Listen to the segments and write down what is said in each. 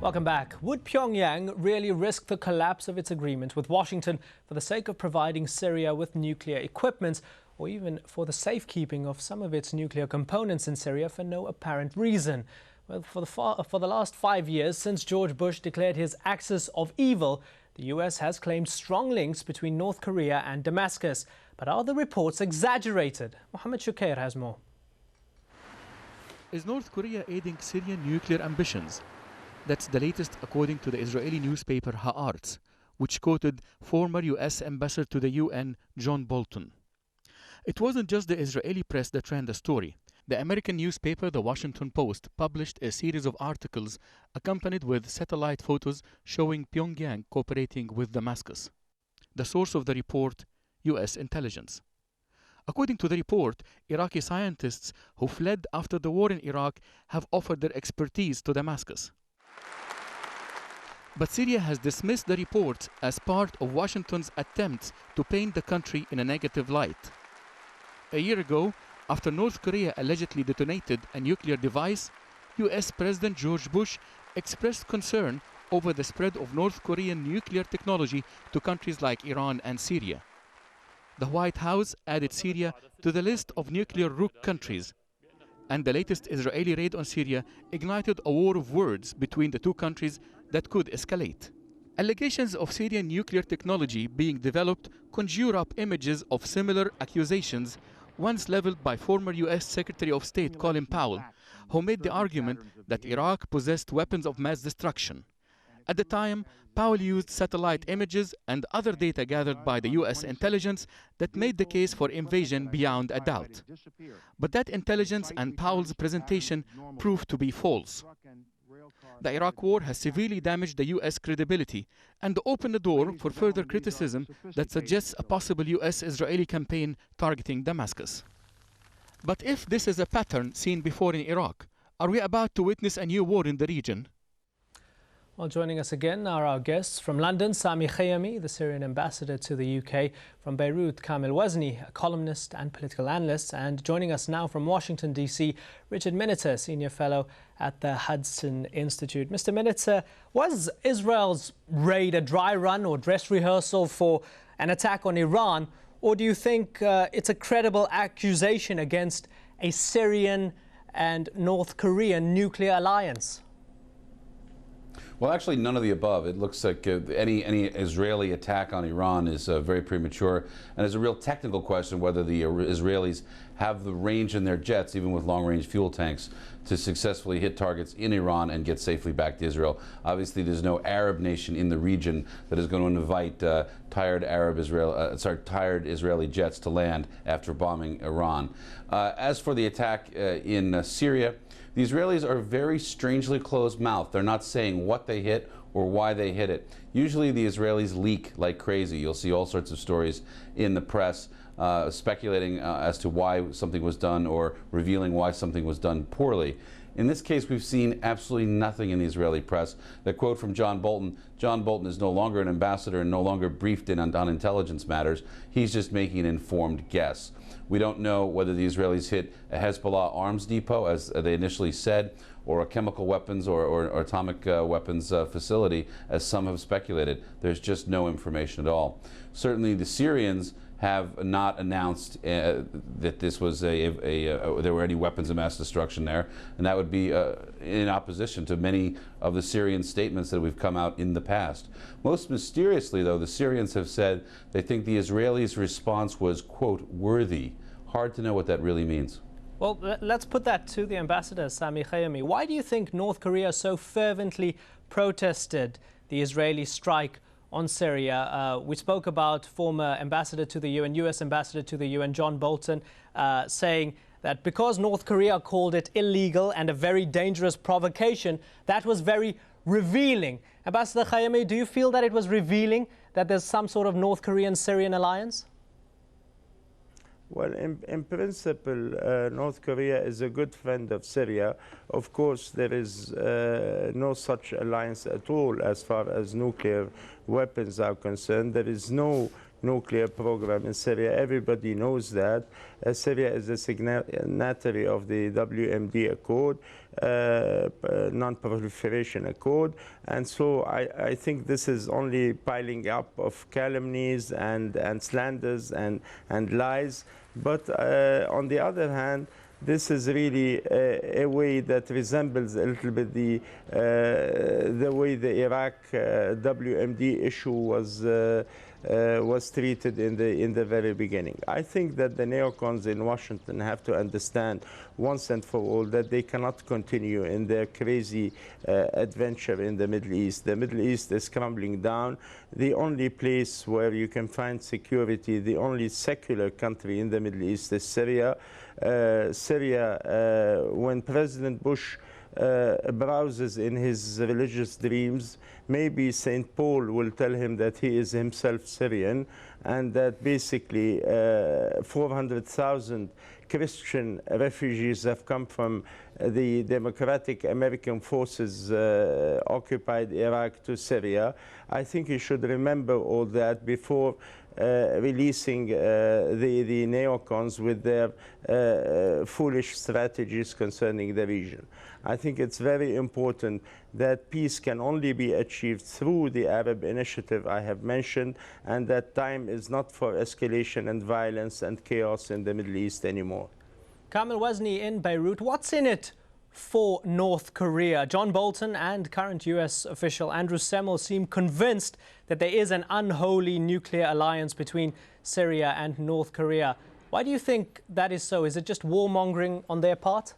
Welcome back. Would Pyongyang really risk the collapse of its agreement with Washington for the sake of providing Syria with nuclear equipment, or even for the safekeeping of some of its nuclear components in Syria for no apparent reason? Well, for the last 5 years, since George Bush declared his axis of evil, the US has claimed strong links between North Korea and Damascus. But are the reports exaggerated? Mohammed Shukair has more. Is North Korea aiding Syrian nuclear ambitions? That's the latest according to the Israeli newspaper Haaretz, which quoted former US ambassador to the UN, John Bolton. It wasn't just the Israeli press that ran the story. The American newspaper The Washington Post published a series of articles accompanied with satellite photos showing Pyongyang cooperating with Damascus. The source of the report, US intelligence. According to the report, Iraqi scientists who fled after the war in Iraq have offered their expertise to Damascus. But Syria has dismissed the reports as part of Washington's attempts to paint the country in a negative light. A year ago, after North Korea allegedly detonated a nuclear device, US President George Bush expressed concern over the spread of North Korean nuclear technology to countries like Iran and Syria. The White House added Syria to the list of nuclear rogue countries. And the latest Israeli raid on Syria ignited a war of words between the two countries that could escalate. Allegations of Syrian nuclear technology being developed conjure up images of similar accusations once leveled by former US Secretary of State Colin Powell, who made the argument that Iraq possessed weapons of mass destruction. At the time, Powell used satellite images and other data gathered by the US intelligence that made the case for invasion beyond a doubt. But that intelligence and Powell's presentation proved to be false. The Iraq war has severely damaged the US credibility and opened the door for further criticism that suggests a possible US-Israeli campaign targeting Damascus. But if this is a pattern seen before in Iraq, are we about to witness a new war in the region? Well, joining us again are our guests from London, Sami Khayami, the Syrian ambassador to the UK, from Beirut, Kamil Wazni, a columnist and political analyst, and joining us now from Washington, D.C., Richard Miniter, senior fellow at the Hudson Institute. Mr. Miniter, was Israel's raid a dry run or dress rehearsal for an attack on Iran, or do you think it's a credible accusation against a Syrian and North Korean nuclear alliance? Well, actually, none of the above. It looks like any Israeli attack on Iran is very premature, and it's a real technical question whether the Israelis have the range in their jets, even with long-range fuel tanks, to successfully hit targets in Iran and get safely back to Israel. Obviously, there's no Arab nation in the region that is going to invite tired Israeli jets to land after bombing Iran. As for the attack in Syria, the Israelis are very strangely closed-mouthed. They're not saying what they hit or why they hit it. Usually the Israelis leak like crazy. You'll see all sorts of stories in the press speculating as to why something was done or revealing why something was done poorly. In this case, we've seen absolutely nothing in the Israeli press. The quote from John Bolton is no longer an ambassador and no longer briefed in on intelligence matters. He's just making an informed guess. We don't know whether the Israelis hit a Hezbollah arms depot, as they initially said, or a chemical weapons or atomic weapons facility, as some have speculated. There's just no information at all. Certainly the Syrians have not announced that this was there were any weapons of mass destruction there, and that would be in opposition to many of the Syrian statements that we've come out in the past. Most mysteriously, though, the Syrians have said they think the Israelis' response was, quote, worthy. Hard to know what that really means. Well, let's put that to the ambassador, Sami Khayami. Why do you think North Korea so fervently protested the Israeli strike on Syria? We spoke about former ambassador to the UN, US ambassador to the UN, John Bolton, saying that because North Korea called it illegal and a very dangerous provocation, that was very revealing. Ambassador Khayami, do you feel that it was revealing that there's some sort of North Korean-Syrian alliance? Well, in principle, North Korea is a good friend of Syria. Of course, there is no such alliance at all as far as nuclear weapons are concerned. There is no nuclear program in Syria. Everybody knows that. Syria is a signatory of the WMD Accord, Non-Proliferation Accord, and so I think this is only piling up of calumnies and slanders and lies. But on the other hand, this is really a way that resembles a little bit the way the Iraq WMD issue was treated in the very beginning. I think that the neocons in Washington have to understand once and for all that they cannot continue in their crazy adventure in the Middle East. The Middle East is crumbling down. The only place where you can find security, the only secular country in the Middle East is Syria. When President Bush browses in his religious dreams, maybe St. Paul will tell him that he is himself Syrian, and that basically 400,000 Christian refugees have come from the democratic American forces occupied Iraq to Syria. I think he should remember all that before releasing the neocons with their foolish strategies concerning the region. I think it's very important that peace can only be achieved through the Arab initiative I have mentioned, and that time is not for escalation and violence and chaos in the Middle East anymore. Kamil Wazni in Beirut, what's in it for North Korea? John Bolton and current US official Andrew Semmel seem convinced that there is an unholy nuclear alliance between Syria and North Korea. Why do you think that is so? Is it just warmongering on their part?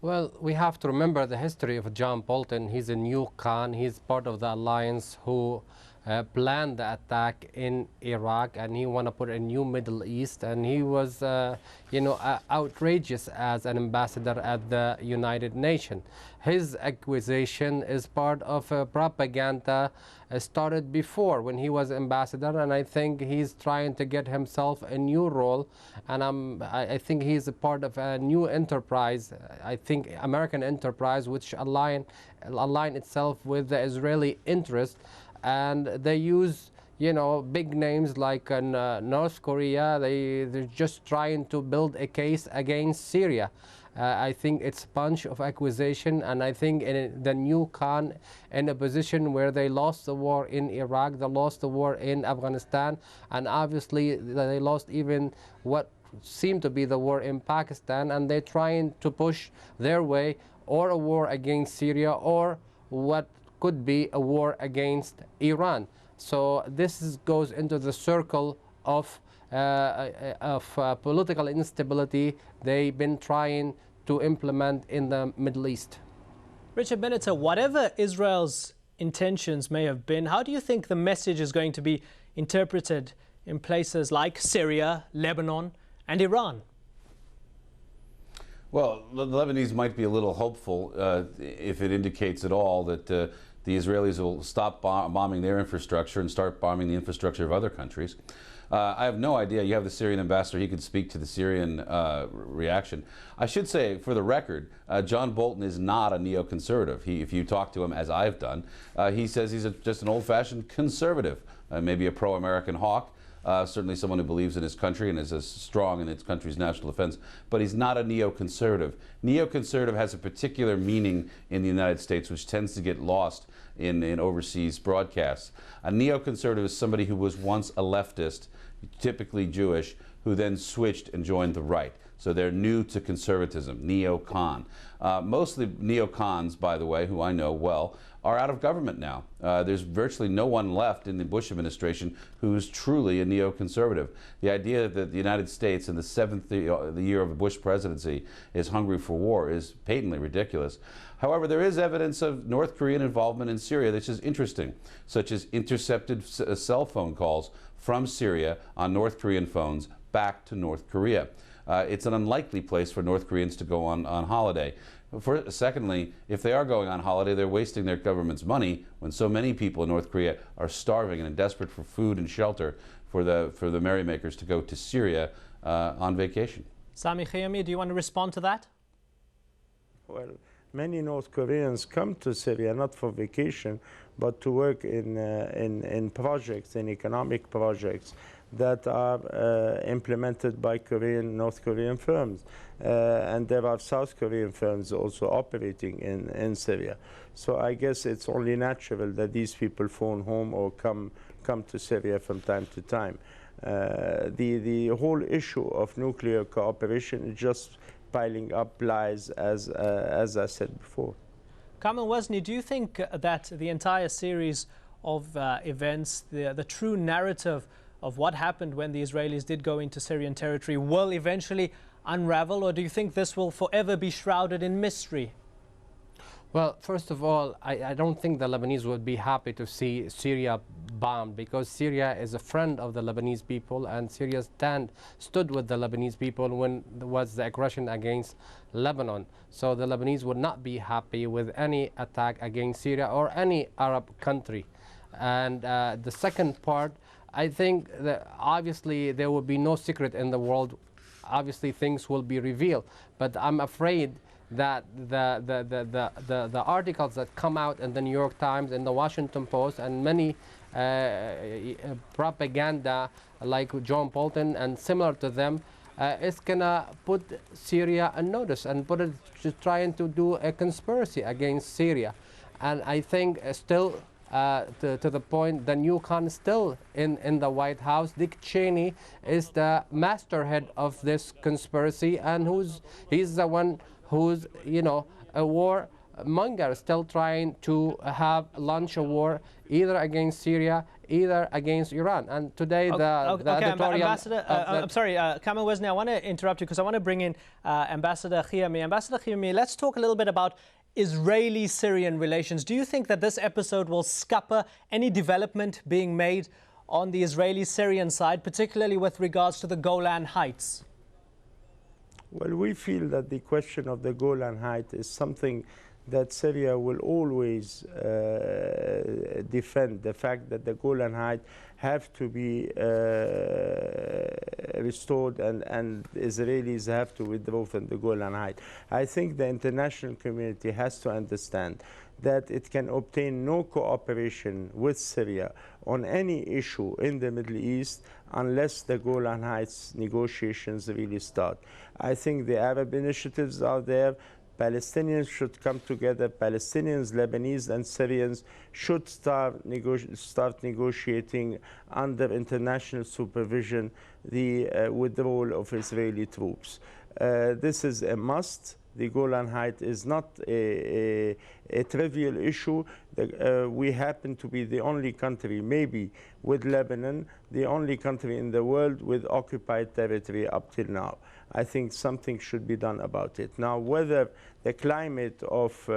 Well, we have to remember the history of John Bolton. He's a neocon. He's part of the alliance who planned the attack in Iraq, and he want to put a new Middle East. And he was, outrageous as an ambassador at the United Nations. His accusation is part of propaganda started before when he was ambassador, and I think he's trying to get himself a new role. And I think he's a part of a new enterprise. I think American enterprise, which align itself with the Israeli interest. And they use, big names like North Korea. They're just trying to build a case against Syria. I think it's a bunch of accusation, and I think the new Khan in a position where they lost the war in Iraq, they lost the war in Afghanistan, and obviously they lost even what seemed to be the war in Pakistan, and they're trying to push their way or a war against Syria or what could be a war against Iran. So this goes into the circle of political instability they've been trying to implement in the Middle East. Richard Benneter, whatever Israel's intentions may have been, how do you think the message is going to be interpreted in places like Syria, Lebanon, and Iran? Well, the Lebanese might be a little hopeful if it indicates at all that the Israelis will stop bombing their infrastructure and start bombing the infrastructure of other countries. I have no idea. You have the Syrian ambassador. He could speak to the Syrian reaction. I should say, for the record, John Bolton is not a neoconservative. If you talk to him, as I've done, he says he's just an old-fashioned conservative, maybe a pro-American hawk. Certainly someone who believes in his country and is as strong in its country's national defense, but he's not a neoconservative. Neoconservative has a particular meaning in the United States, which tends to get lost in overseas broadcasts. A neoconservative is somebody who was once a leftist, typically Jewish, who then switched and joined the right. So they're new to conservatism, neocon. Mostly neocons, by the way, who I know well, are out of government now. There's virtually no one left in the Bush administration who's truly a neoconservative. The idea that the United States in the seventh year of the Bush presidency is hungry for war is patently ridiculous. However, there is evidence of North Korean involvement in Syria that is interesting, such as intercepted cell phone calls from Syria on North Korean phones back to North Korea. It's an unlikely place for North Koreans to go on holiday. Secondly, if they are going on holiday, they're wasting their government's money when so many people in North Korea are starving and desperate for food and shelter for the merrymakers to go to Syria on vacation. Sami Khayami, do you want to respond to that? Well, many North Koreans come to Syria not for vacation, but to work in projects, in economic projects that are implemented by North Korean firms. And there are South Korean firms also operating in Syria. So I guess it's only natural that these people phone home or come to Syria from time to time. The whole issue of nuclear cooperation is just piling up lies, as I said before. Kamil Wazni, do you think that the entire series of events, the true narrative of what happened when the Israelis did go into Syrian territory will eventually unravel, or do you think this will forever be shrouded in mystery? Well, first of all, I don't think the Lebanese would be happy to see Syria bombed, because Syria is a friend of the Lebanese people, and Syria stood with the Lebanese people when there was the aggression against Lebanon. So the Lebanese would not be happy with any attack against Syria or any Arab country. And the second part, I think that obviously there will be no secret in the world. Obviously things will be revealed, but I'm afraid that the articles that come out in the New York Times and the Washington Post and many propaganda like John Bolton and similar to them is gonna put Syria on notice and put it just trying to do a conspiracy against Syria. And I think still to the point, the newcon still in the White House. Dick Cheney is the masterhead of this conspiracy, and he's the one who's, you know, a war monger, still trying to launch a war either against Syria, either against Iran. And today the editorial... Ambassador, I'm sorry, Kamil Wazni, I want to interrupt you because I want to bring in Ambassador Khiami. Ambassador Khiami, let's talk a little bit about Israeli-Syrian relations. Do you think that this episode will scupper any development being made on the Israeli-Syrian side, particularly with regards to the Golan Heights? Well, we feel that the question of the Golan Heights is something that Syria will always defend. The fact that the Golan Heights have to be restored and Israelis have to withdraw from the Golan Heights. I think the international community has to understand that it can obtain no cooperation with Syria on any issue in the Middle East unless the Golan Heights negotiations really start. I think the Arab initiatives are there. Palestinians should come together. Palestinians, Lebanese, and Syrians should start negotiating under international supervision the withdrawal of Israeli troops. This is a must. The Golan Heights is not a trivial issue. We happen to be the only country, maybe with Lebanon, the only country in the world with occupied territory up till now. I think something should be done about it. Now, whether the climate of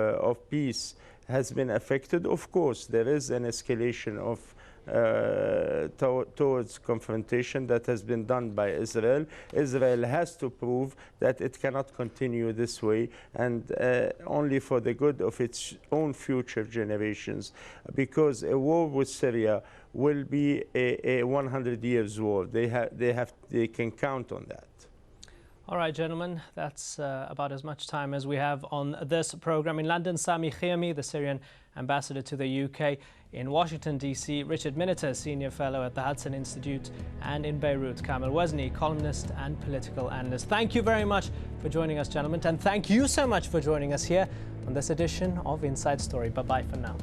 peace has been affected, of course, there is an escalation of towards confrontation that has been done by Israel. Israel has to prove that it cannot continue this way, and only for the good of its own future generations, because a war with Syria will be a 100 years war. They can count on that. All right, gentlemen, that's about as much time as we have on this program. In London, Sami Khiami, the Syrian ambassador to the UK. In Washington, D.C., Richard Miniter, senior fellow at the Hudson Institute. And in Beirut, Kamil Wazni, columnist and political analyst. Thank you very much for joining us, gentlemen. And thank you so much for joining us here on this edition of Inside Story. Bye-bye for now.